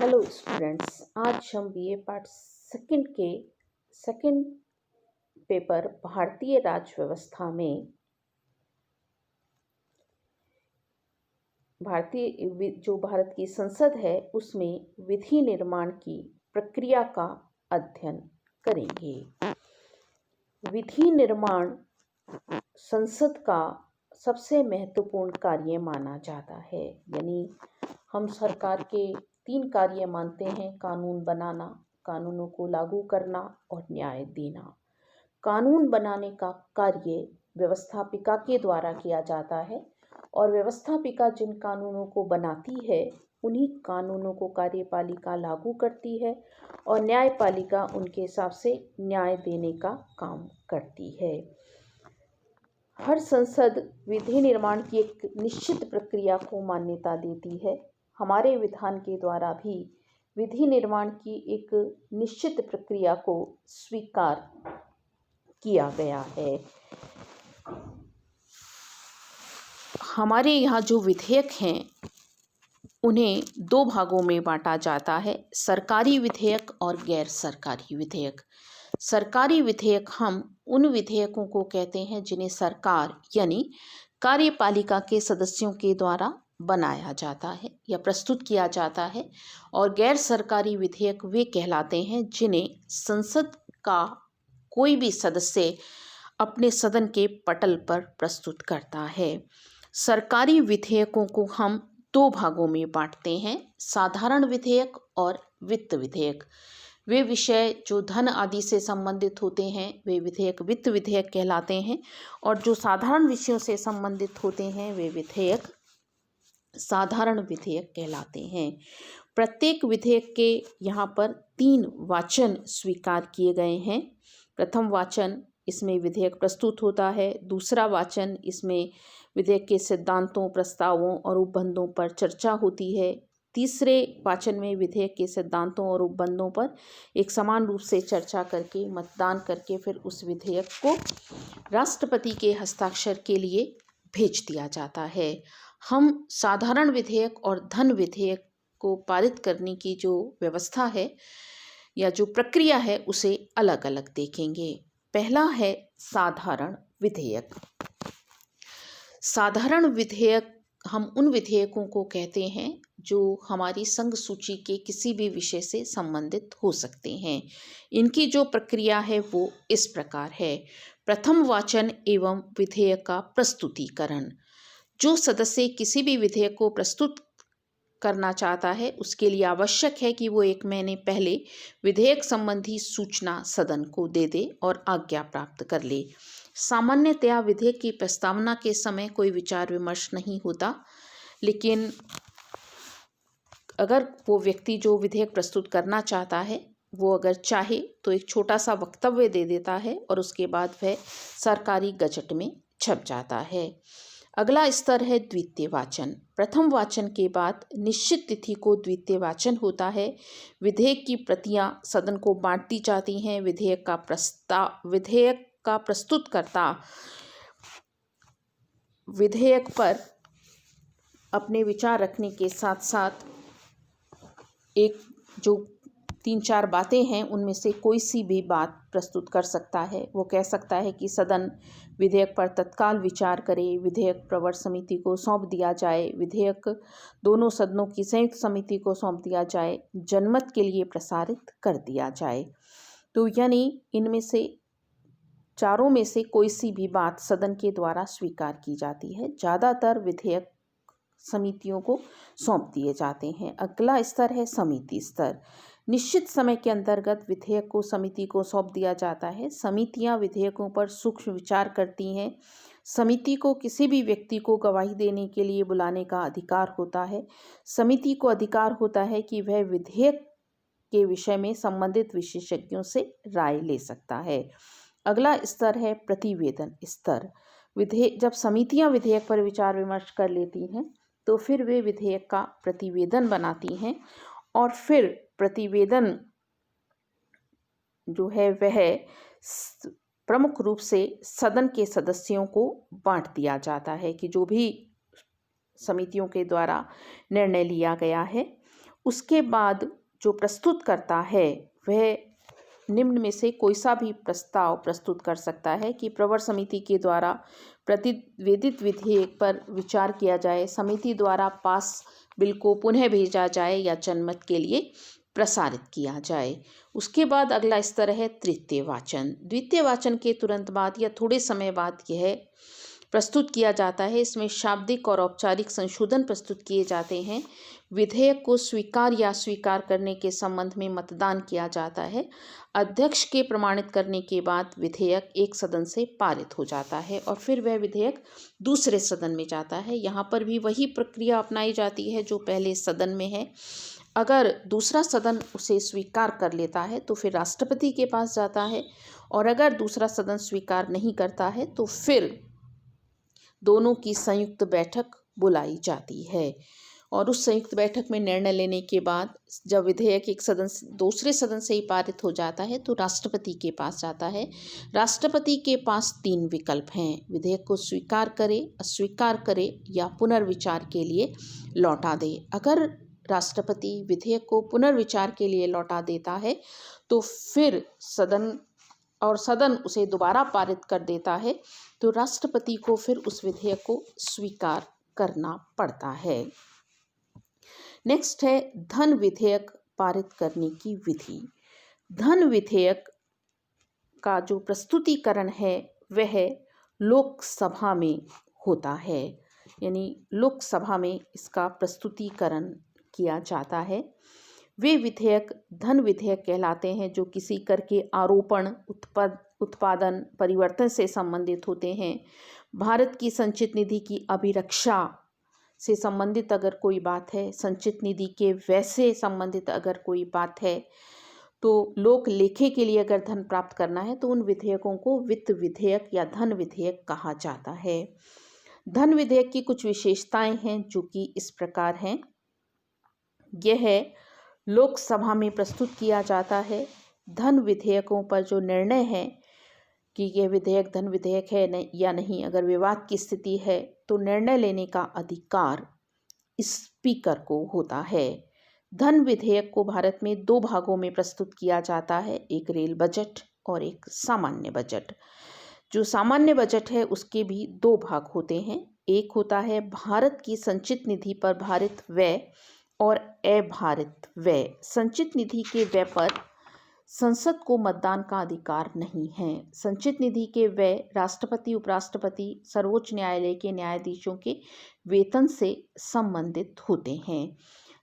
Hello students, आज हम BA part second के सेकंड पेपर भारतीय राज्य व्यवस्था में जो भारत की संसद है उसमें विधि निर्माण की प्रक्रिया का अध्ययन करेंगे। विधि निर्माण संसद का सबसे महत्वपूर्ण कार्य माना जाता है। यानी हम सरकार के 3 कार्य मानते हैं: कानून बनाना, कानूनों को लागू करना और न्याय देना। कानून बनाने का कार्य व्यवस्थापिका के द्वारा किया जाता है और व्यवस्थापिका जिन कानूनों को बनाती है उन्हीं कानूनों को कार्यपालिका लागू करती है और न्यायपालिका उनके हिसाब से न्याय देने का काम करती है। हर संसद विधि निर्माण की एक निश्चित प्रक्रिया को मान्यता देती है। हमारे विधान के द्वारा भी विधि निर्माण की एक निश्चित प्रक्रिया को स्वीकार किया गया है। हमारे यहाँ जो विधेयक हैं उन्हें 2 भागों में बांटा जाता है: सरकारी विधेयक और गैर सरकारी विधेयक। सरकारी विधेयक हम उन विधेयकों को कहते हैं जिन्हें सरकार यानी कार्यपालिका के सदस्यों के द्वारा बनाया जाता है या प्रस्तुत किया जाता है, और गैर सरकारी विधेयक वे कहलाते हैं जिन्हें संसद का कोई भी सदस्य अपने सदन के पटल पर प्रस्तुत करता है। सरकारी विधेयकों को हम 2 भागों में बांटते हैं: साधारण विधेयक और वित्त विधेयक। वे विषय जो धन आदि से संबंधित होते हैं वे विधेयक वित्त विधेयक कहलाते हैं, और जो साधारण विषयों से संबंधित होते हैं वे विधेयक साधारण विधेयक कहलाते हैं। प्रत्येक विधेयक के यहाँ पर 3 वाचन स्वीकार किए गए हैं। प्रथम वाचन इसमें विधेयक प्रस्तुत होता है, दूसरा वाचन इसमें विधेयक के सिद्धांतों, प्रस्तावों और उपबंधों पर चर्चा होती है, तीसरे वाचन में विधेयक के सिद्धांतों और उपबंधों पर एक समान रूप से चर्चा करके मतदान करके फिर उस विधेयक को राष्ट्रपति के हस्ताक्षर के लिए भेज दिया जाता है। हम साधारण विधेयक और धन विधेयक को पारित करने की जो व्यवस्था है या जो प्रक्रिया है उसे अलग अलग देखेंगे। पहला है साधारण विधेयक। साधारण विधेयक हम उन विधेयकों को कहते हैं जो हमारी संघ सूची के किसी भी विषय से संबंधित हो सकते हैं। इनकी जो प्रक्रिया है वो इस प्रकार है: प्रथम वाचन एवं विधेयक का प्रस्तुतिकरण। जो सदस्य किसी भी विधेयक को प्रस्तुत करना चाहता है उसके लिए आवश्यक है कि वो 1 महीने पहले विधेयक संबंधी सूचना सदन को दे दे और आज्ञा प्राप्त कर ले। सामान्यतया विधेयक की प्रस्तावना के समय कोई विचार विमर्श नहीं होता, लेकिन अगर वो व्यक्ति जो विधेयक प्रस्तुत करना चाहता है वो अगर चाहे तो एक छोटा सा वक्तव्य दे देता है और उसके बाद वह सरकारी गजट में छप जाता है। अगला स्तर है द्वितीय वाचन। प्रथम वाचन के बाद निश्चित तिथि को द्वितीय वाचन होता है। विधेयक की प्रतियां सदन को बांट दी जाती हैं। विधेयक का प्रस्तुतकर्ता विधेयक पर अपने विचार रखने के साथ साथ एक जो 3-4 बातें हैं उनमें से कोई सी भी बात प्रस्तुत कर सकता है। वो कह सकता है कि सदन विधेयक पर तत्काल विचार करे, विधेयक प्रवर समिति को सौंप दिया जाए, विधेयक दोनों सदनों की संयुक्त समिति को सौंप दिया जाए, जनमत के लिए प्रसारित कर दिया जाए। तो यानी इनमें से चारों में से कोई सी भी बात सदन के द्वारा स्वीकार की जाती है। ज़्यादातर विधेयक समितियों को सौंप दिए जाते हैं। अगला स्तर है समिति स्तर। निश्चित समय के अंतर्गत विधेयक को समिति को सौंप दिया जाता है। समितियां विधेयकों पर सूक्ष्म विचार करती हैं। समिति को किसी भी व्यक्ति को गवाही देने के लिए बुलाने का अधिकार होता है। समिति को अधिकार होता है कि वह विधेयक के विषय में संबंधित विशेषज्ञों से राय ले सकता है। अगला स्तर है प्रतिवेदन स्तर। जब समितियां विधेयक पर विचार विमर्श कर लेती हैं तो फिर वे विधेयक का प्रतिवेदन बनाती हैं और फिर प्रतिवेदन जो है वह प्रमुख रूप से सदन के सदस्यों को बांट दिया जाता है कि जो भी समितियों के द्वारा निर्णय लिया गया है उसके बाद जो प्रस्तुत करता है वह निम्न में से कोई सा भी प्रस्ताव प्रस्तुत कर सकता है कि प्रवर समिति के द्वारा प्रतिवेदित विधेयक पर विचार किया जाए, समिति द्वारा पास बिल को पुनः भेजा जाए या जनमत के लिए प्रसारित किया जाए। उसके बाद अगला स्तर है तृतीय वाचन। द्वितीय वाचन के तुरंत बाद या थोड़े समय बाद यह प्रस्तुत किया जाता है। इसमें शाब्दिक और औपचारिक संशोधन प्रस्तुत किए जाते हैं। विधेयक को स्वीकार या अस्वीकार करने के संबंध में मतदान किया जाता है। अध्यक्ष के प्रमाणित करने के बाद विधेयक एक सदन से पारित हो जाता है और फिर वह विधेयक दूसरे सदन में जाता है। यहाँ पर भी वही प्रक्रिया अपनाई जाती है जो पहले सदन में है। अगर दूसरा सदन उसे स्वीकार कर लेता है तो फिर राष्ट्रपति के पास जाता है, और अगर दूसरा सदन स्वीकार नहीं करता है तो फिर दोनों की संयुक्त बैठक बुलाई जाती है। और उस संयुक्त बैठक में निर्णय लेने के बाद जब विधेयक एक सदन से दूसरे सदन से ही पारित हो जाता है तो राष्ट्रपति के पास जाता है। राष्ट्रपति के पास 3 विकल्प हैं: विधेयक को स्वीकार करे, अस्वीकार करे या पुनर्विचार के लिए लौटा दे। अगर राष्ट्रपति विधेयक को पुनर्विचार के लिए लौटा देता है तो फिर सदन उसे दोबारा पारित कर देता है, तो राष्ट्रपति को फिर उस विधेयक को स्वीकार करना पड़ता है। नेक्स्ट है धन विधेयक पारित करने की विधि। धन विधेयक का जो प्रस्तुतिकरण है वह लोकसभा में होता है, यानी लोकसभा में इसका प्रस्तुतिकरण किया जाता है। वे विधेयक धन विधेयक कहलाते हैं जो किसी कर के आरोपण, उत्पादन, परिवर्तन से संबंधित होते हैं। भारत की संचित निधि की अभिरक्षा से संबंधित अगर कोई बात है, संचित निधि के व्यय से संबंधित अगर कोई बात है, तो लोक लेखे के लिए अगर धन प्राप्त करना है तो उन विधेयकों को वित्त विधेयक या धन विधेयक कहा जाता है। धन विधेयक की कुछ विशेषताएं हैं जो कि इस प्रकार हैं। यह लोकसभा में प्रस्तुत किया जाता है। धन विधेयकों पर जो निर्णय है कि यह विधेयक धन विधेयक है या नहीं, अगर विवाद की स्थिति है तो निर्णय लेने का अधिकार स्पीकर को होता है। धन विधेयक को भारत में 2 भागों में प्रस्तुत किया जाता है, एक रेल बजट और एक सामान्य बजट। जो सामान्य बजट है उसके भी 2 भाग होते हैं। एक होता है भारत की संचित निधि पर भारित व्यय और अभारित व्यय। संचित निधि के व्यय पर संसद को मतदान का अधिकार नहीं है। संचित निधि के व्यय राष्ट्रपति, उपराष्ट्रपति, सर्वोच्च न्यायालय के न्यायाधीशों के वेतन से संबंधित होते हैं।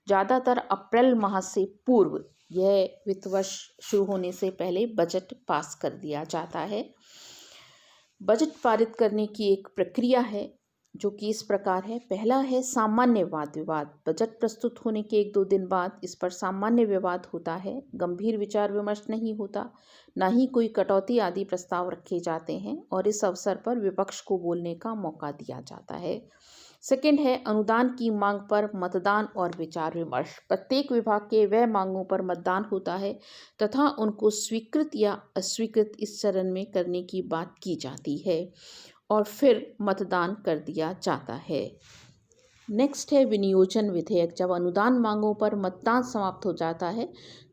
ज़्यादातर अप्रैल माह से पूर्व, यह वित्त वर्ष शुरू होने से पहले बजट पास कर दिया जाता है। बजट पारित करने की एक प्रक्रिया है जो कि इस प्रकार है। पहला है सामान्य वाद विवाद। बजट प्रस्तुत होने के 1-2 दिन बाद इस पर सामान्य विवाद होता है। गंभीर विचार विमर्श नहीं होता, ना ही कोई कटौती आदि प्रस्ताव रखे जाते हैं और इस अवसर पर विपक्ष को बोलने का मौका दिया जाता है। सेकंड है अनुदान की मांग पर मतदान और विचार विमर्श। प्रत्येक विभाग के वह मांगों पर मतदान होता है तथा उनको स्वीकृत या अस्वीकृत इस चरण में करने की बात की जाती है और फिर मतदान कर दिया जाता है। नेक्स्ट है विनियोजन विधेयक। जब अनुदान मांगों पर मतदान समाप्त हो जाता है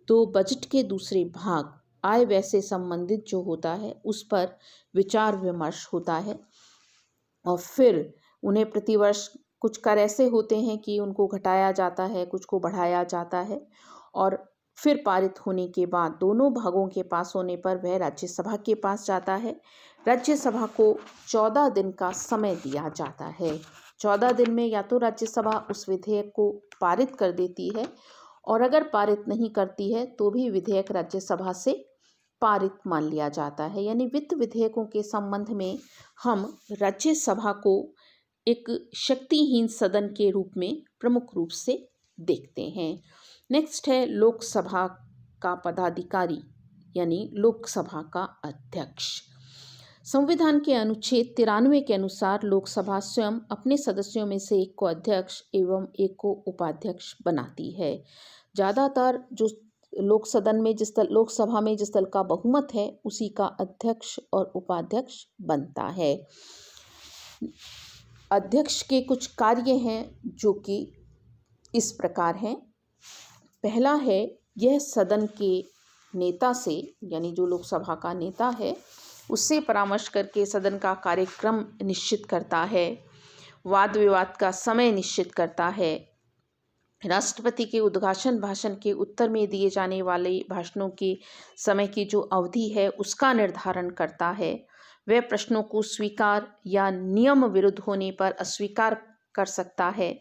तो बजट के दूसरे भाग आय व्यय से संबंधित जो होता है उस पर विचार विमर्श होता है और फिर उन्हें प्रतिवर्ष कुछ कर ऐसे होते हैं कि उनको घटाया जाता है, कुछ को बढ़ाया जाता है और फिर पारित होने के बाद दोनों भागों के पास होने पर वह राज्यसभा के पास जाता है। राज्यसभा को 14 दिन का समय दिया जाता है। 14 दिन में या तो राज्यसभा उस विधेयक को पारित कर देती है और अगर पारित नहीं करती है तो भी विधेयक राज्यसभा से पारित मान लिया जाता है। यानी वित्त विधेयकों के संबंध में हम राज्यसभा को एक शक्तिहीन सदन के रूप में प्रमुख रूप से देखते हैं। नेक्स्ट है लोकसभा का पदाधिकारी यानी लोकसभा का अध्यक्ष। संविधान के अनुच्छेद 93 के अनुसार लोकसभा स्वयं अपने सदस्यों में से एक को अध्यक्ष एवं एक को उपाध्यक्ष बनाती है। ज़्यादातर जो लोकसभा में जिस दल का बहुमत है उसी का अध्यक्ष और उपाध्यक्ष बनता है। अध्यक्ष के कुछ कार्य हैं जो कि इस प्रकार हैं। पहला है, यह सदन के नेता से, यानी जो लोकसभा का नेता है, उससे परामर्श करके सदन का कार्यक्रम निश्चित करता है, वाद विवाद का समय निश्चित करता है, राष्ट्रपति के उद्घाटन भाषण के उत्तर में दिए जाने वाले भाषणों के समय की जो अवधि है उसका निर्धारण करता है, वह प्रश्नों को स्वीकार या नियम विरुद्ध होने पर अस्वीकार कर सकता है,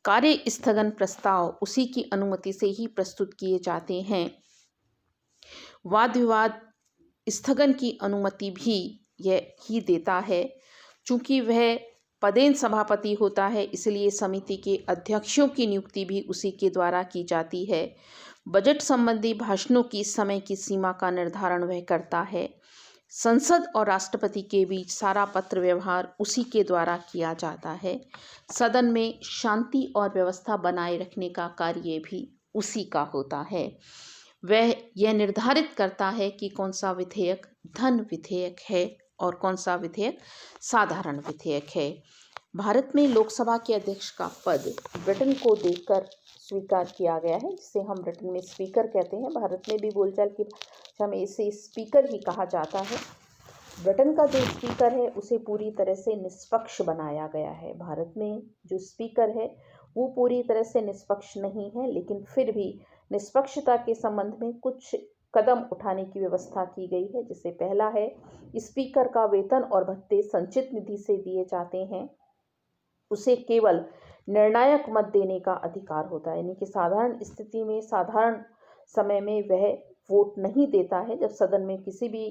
कार्य स्थगन प्रस्ताव उसी की अनुमति से ही प्रस्तुत किए जाते हैं, वाद विवाद स्थगन की अनुमति भी यह ही देता है। चूंकि वह पदेन सभापति होता है, इसलिए समिति के अध्यक्षों की नियुक्ति भी उसी के द्वारा की जाती है। बजट संबंधी भाषणों की समय की सीमा का निर्धारण वह करता है। संसद और राष्ट्रपति के बीच सारा पत्र व्यवहार उसी के द्वारा किया जाता है। सदन में शांति और व्यवस्था बनाए रखने का कार्य भी उसी का होता है। वह यह निर्धारित करता है कि कौन सा विधेयक धन विधेयक है और कौन सा विधेयक साधारण विधेयक है। भारत में लोकसभा के अध्यक्ष का पद ब्रिटेन को देकर स्वीकार किया गया है, जिसे हम ब्रिटेन में स्पीकर कहते हैं। भारत में भी बोलचाल की भाषा में इसे स्पीकर ही कहा जाता है। ब्रिटेन का जो स्पीकर है उसे पूरी तरह से निष्पक्ष बनाया गया है। भारत में जो स्पीकर है वो पूरी तरह से निष्पक्ष नहीं है, लेकिन फिर भी निष्पक्षता के संबंध में कुछ कदम उठाने की व्यवस्था की गई है। जिससे पहला है, स्पीकर का वेतन और भत्ते संचित निधि से दिए जाते हैं। उसे केवल निर्णायक मत देने का अधिकार होता है, यानी कि साधारण स्थिति में साधारण समय में वह वोट नहीं देता है। जब सदन में किसी भी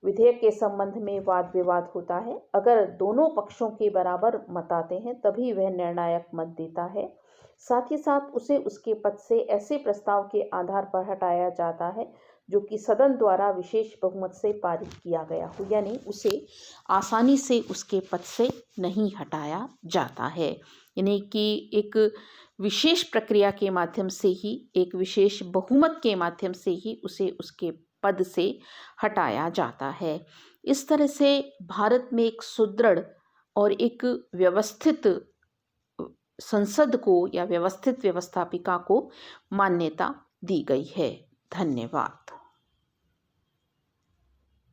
विधेयक के संबंध में वाद विवाद होता है, अगर दोनों पक्षों के बराबर मत आते हैं तभी वह निर्णायक मत देता है। साथ ही साथ उसे उसके पद से ऐसे प्रस्ताव के आधार पर हटाया जाता है जो कि सदन द्वारा विशेष बहुमत से पारित किया गया हो, यानी उसे आसानी से उसके पद से नहीं हटाया जाता है। यानी कि एक विशेष प्रक्रिया के माध्यम से ही, एक विशेष बहुमत के माध्यम से ही उसे उसके पद से हटाया जाता है। इस तरह से भारत में एक सुदृढ़ और एक व्यवस्थित संसद को या व्यवस्थित व्यवस्थापिका को मान्यता दी गई है। धन्यवाद।